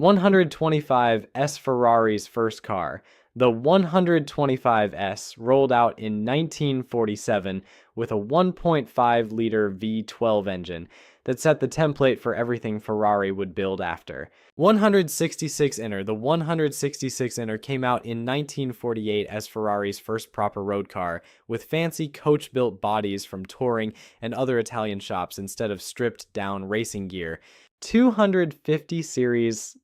125S, Ferrari's first car. The 125S rolled out in 1947 with a 1.5-liter V12 engine that set the template for everything Ferrari would build after. 166 Inner. The 166 Inner came out in 1948 as Ferrari's first proper road car, with fancy coach-built bodies from Touring and other Italian shops instead of stripped-down racing gear. 250 series.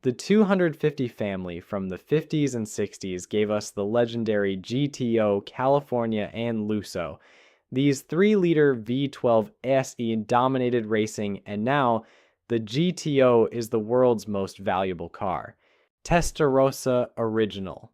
The 250 family from the 50s and 60s gave us the legendary GTO, California, and Lusso. These 3-liter V12 SE dominated racing, and now the GTO is the world's most valuable car. Testarossa Original.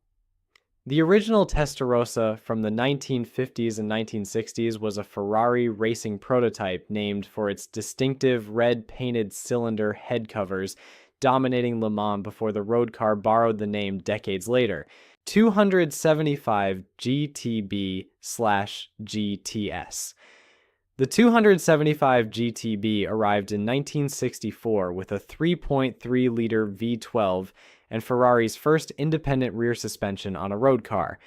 The original Testarossa from the 1950s and 1960s was a Ferrari racing prototype named for its distinctive red painted cylinder head covers, dominating Le Mans before the road car borrowed the name decades later. 275 GTB/GTS. The 275 GTB arrived in 1964 with a 3.3-liter V12 and Ferrari's first independent rear suspension on a road car.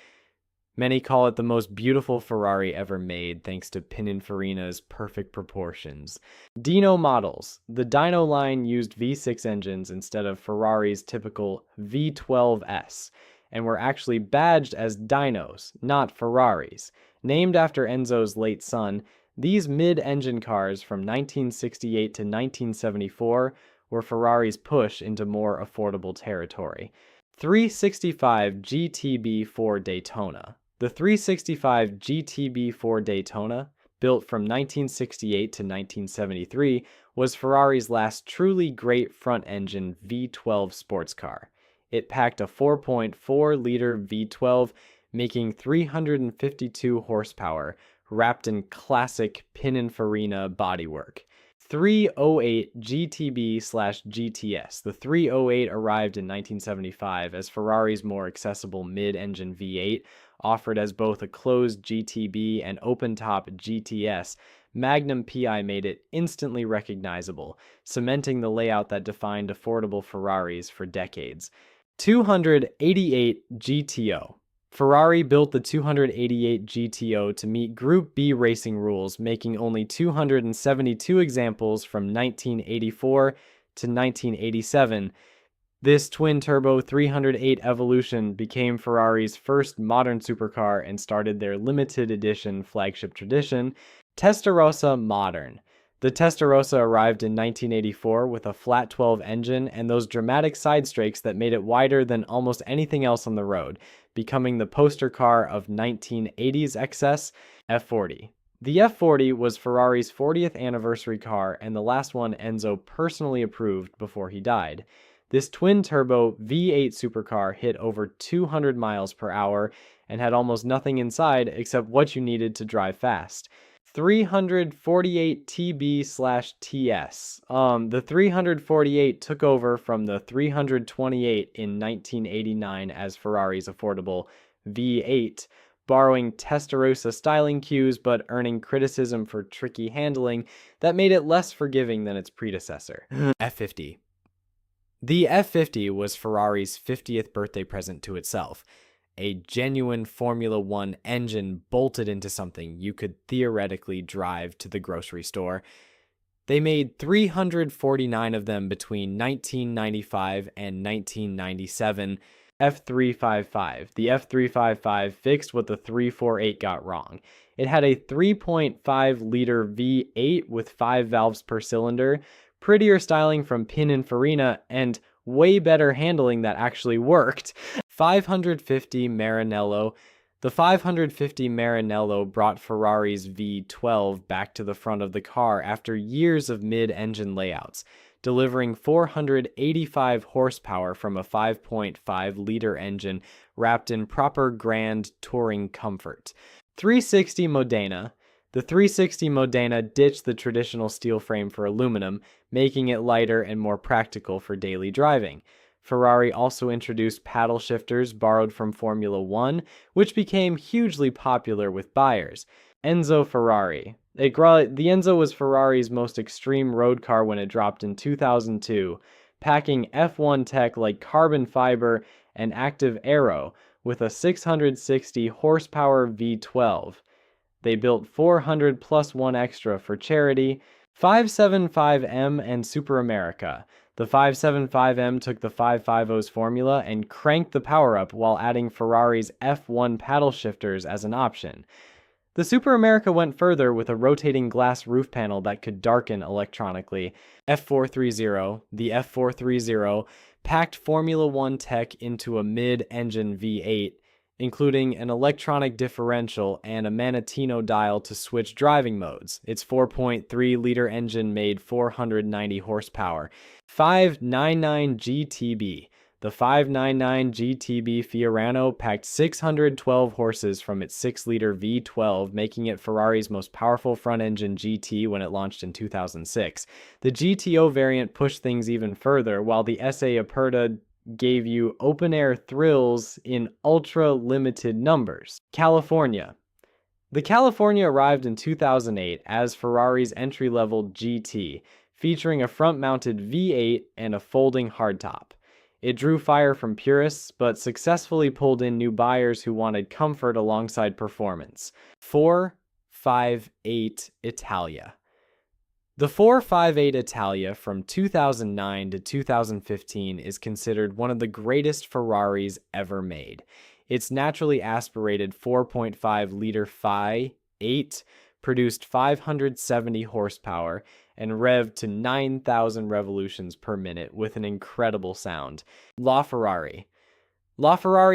Many call it the most beautiful Ferrari ever made, thanks to Pininfarina's perfect proportions. Dino models. The Dino line used V6 engines instead of Ferrari's typical V12S, and were actually badged as Dinos, not Ferraris. Named after Enzo's late son, these mid-engine cars from 1968 to 1974 were Ferrari's push into more affordable territory. 365 GTB4 Daytona. The 365 GTB4 Daytona, built from 1968 to 1973, was Ferrari's last truly great front-engine V12 sports car. It packed a 4.4-liter V12, making 352 horsepower, wrapped in classic Pininfarina bodywork. 308 GTB/GTS. The 308 arrived in 1975 as Ferrari's more accessible mid-engine V8, offered as both a closed GTB and open-top GTS. Magnum PI made it instantly recognizable, cementing the layout that defined affordable Ferraris for decades. 288 GTO. Ferrari built the 288 GTO to meet Group B racing rules, making only 272 examples from 1984 to 1987. This twin-turbo 308 Evolution became Ferrari's first modern supercar and started their limited edition flagship tradition. Testarossa Modern. The Testarossa arrived in 1984 with a flat 12 engine and those dramatic side strakes that made it wider than almost anything else on the road, becoming the poster car of 1980s excess. F40. The F40 was Ferrari's 40th anniversary car and the last one Enzo personally approved before he died. This twin-turbo V8 supercar hit over 200 miles per hour and had almost nothing inside except what you needed to drive fast. 348 TB/TS. The 348 took over from the 328 in 1989 as Ferrari's affordable V8, borrowing Testarossa styling cues but earning criticism for tricky handling that made it less forgiving than its predecessor. F50. The F50 was Ferrari's 50th birthday present to itself. A genuine Formula One engine bolted into something you could theoretically drive to the grocery store. They made 349 of them between 1995 and 1997. F355. The F355 fixed what the 348 got wrong. It had a 3.5-liter V8 with 5 valves per cylinder, prettier styling from Pininfarina, and way better handling that actually worked. 550 Maranello. The 550 Maranello brought Ferrari's V12 back to the front of the car after years of mid-engine layouts, delivering 485 horsepower from a 5.5-liter engine wrapped in proper grand touring comfort. 360 Modena. The 360 Modena ditched the traditional steel frame for aluminum, making it lighter and more practical for daily driving. Ferrari also introduced paddle shifters borrowed from Formula One, which became hugely popular with buyers. Enzo Ferrari. The Enzo was Ferrari's most extreme road car when it dropped in 2002. packing F1 tech like carbon fiber and active aero with a 660 horsepower V12. They built 400 plus one extra for charity, 575M and Super America. The 575M took the 550's formula and cranked the power up while adding Ferrari's F1 paddle shifters as an option. The Super America went further with a rotating glass roof panel that could darken electronically. The F430 packed Formula One tech into a mid-engine V8, including an electronic differential and a Manatino dial to switch driving modes. Its 4.3-liter engine made 490 horsepower. 599 GTB. The 599 GTB Fiorano packed 612 horses from its 6-liter V12, making it Ferrari's most powerful front-engine GT when it launched in 2006. The GTO variant pushed things even further, while the SA Aperta gave you open-air thrills in ultra-limited numbers. California. The California arrived in 2008 as Ferrari's entry-level GT, featuring a front-mounted V8 and a folding hardtop. It drew fire from purists, but successfully pulled in new buyers who wanted comfort alongside performance. 458 Italia. The 458 Italia from 2009 to 2015 is considered one of the greatest Ferraris ever made. Its naturally aspirated 4.5-liter Fi 8 produced 570 horsepower and revved to 9,000 revolutions per minute with an incredible sound. LaFerrari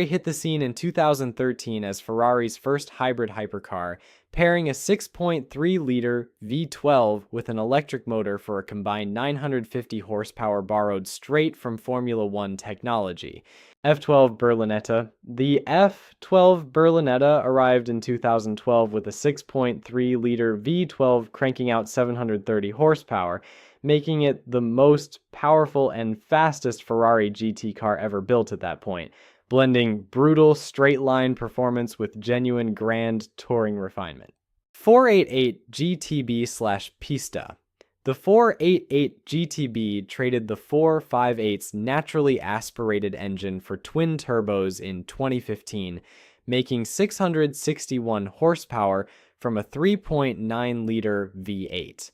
hit the scene in 2013 as Ferrari's first hybrid hypercar, pairing a 6.3-liter V12 with an electric motor for a combined 950 horsepower borrowed straight from Formula One technology. F12 Berlinetta. The F12 Berlinetta arrived in 2012 with a 6.3-liter V12 cranking out 730 horsepower, making it the most powerful and fastest Ferrari GT car ever built at that point, blending brutal straight-line performance with genuine grand touring refinement. 488 GTB/Pista. The 488 GTB traded the 458's naturally aspirated engine for twin turbos in 2015, making 661 horsepower from a 3.9-liter V8.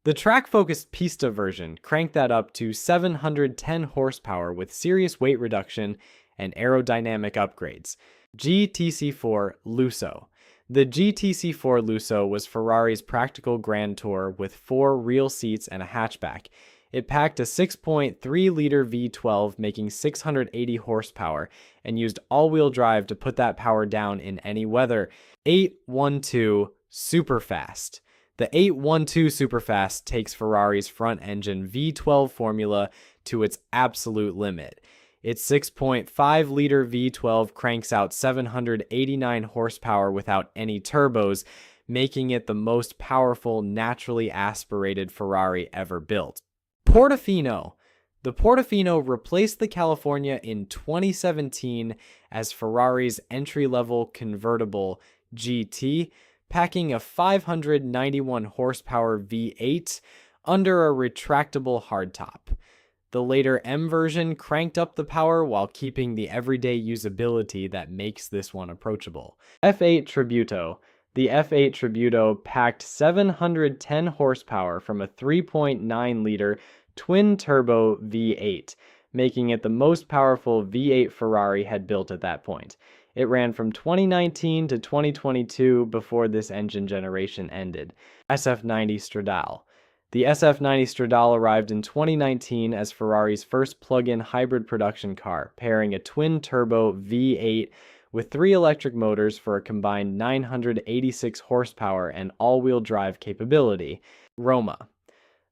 The track-focused Pista version cranked that up to 710 horsepower with serious weight reduction and aerodynamic upgrades. GTC4 Lusso. The GTC4 Lusso was Ferrari's practical Grand Tour with 4 real seats and a hatchback. It packed a 6.3-liter V12 making 680 horsepower and used all-wheel drive to put that power down in any weather. 812 Superfast. The 812 Superfast takes Ferrari's front-engine V12 formula to its absolute limit. Its 6.5-liter V12 cranks out 789 horsepower without any turbos, making it the most powerful naturally aspirated Ferrari ever built. Portofino. The Portofino replaced the California in 2017 as Ferrari's entry-level convertible GT, packing a 591 horsepower V8 under a retractable hardtop. The later M version cranked up the power while keeping the everyday usability that makes this one approachable. F8 Tributo. The F8 Tributo packed 710 horsepower from a 3.9-liter twin-turbo V8, making it the most powerful V8 Ferrari had built at that point. It ran from 2019 to 2022 before this engine generation ended. SF90 Stradale. The SF90 Stradale arrived in 2019 as Ferrari's first plug-in hybrid production car, pairing a twin-turbo V8 with 3 electric motors for a combined 986 horsepower and all-wheel drive capability. Roma.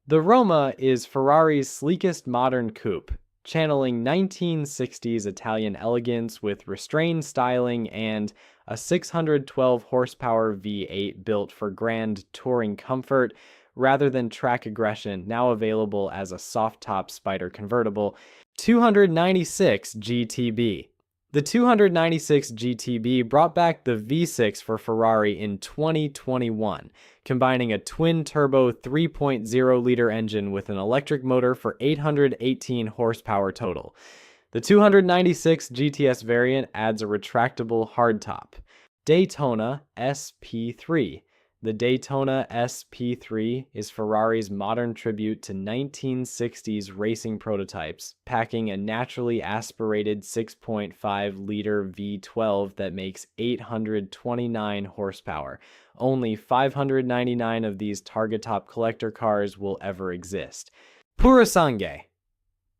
The Roma is Ferrari's sleekest modern coupe, channeling 1960s Italian elegance with restrained styling and a 612 horsepower V8 built for grand touring comfort rather than track aggression, now available as a soft-top Spider convertible. 296 GTB. The 296 GTB brought back the V6 for Ferrari in 2021, combining a twin-turbo 3.0-liter engine with an electric motor for 818 horsepower total. The 296 GTS variant adds a retractable hardtop. Daytona SP3. The Daytona SP3 is Ferrari's modern tribute to 1960s racing prototypes, packing a naturally aspirated 6.5-liter V12 that makes 829 horsepower. Only 599 of these Targa-top collector cars will ever exist. Purosangue.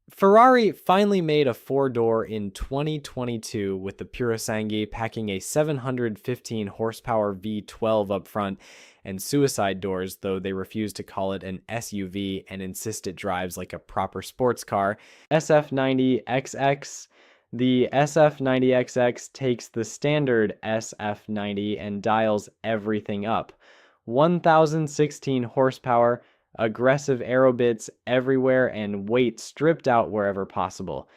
Ferrari finally made a four-door in 2022 with the Purosangue packing a 715 horsepower V12 up front and suicide doors, though they refuse to call it an SUV and insist it drives like a proper sports car. SF90XX. The SF90XX takes the standard SF90 and dials everything up. 1016 horsepower, aggressive aero bits everywhere, and weight stripped out wherever possible.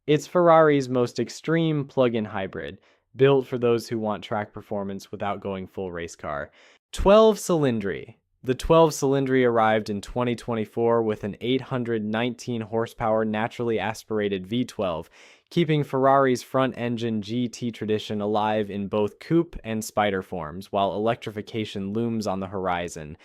It's Ferrari's most extreme plug-in hybrid, built for those who want track performance without going full race car. 12 Cylindri. The 12 Cylindri arrived in 2024 with an 819 horsepower naturally aspirated V12, keeping Ferrari's front-engine GT tradition alive in both coupe and spider forms, while electrification looms on the horizon.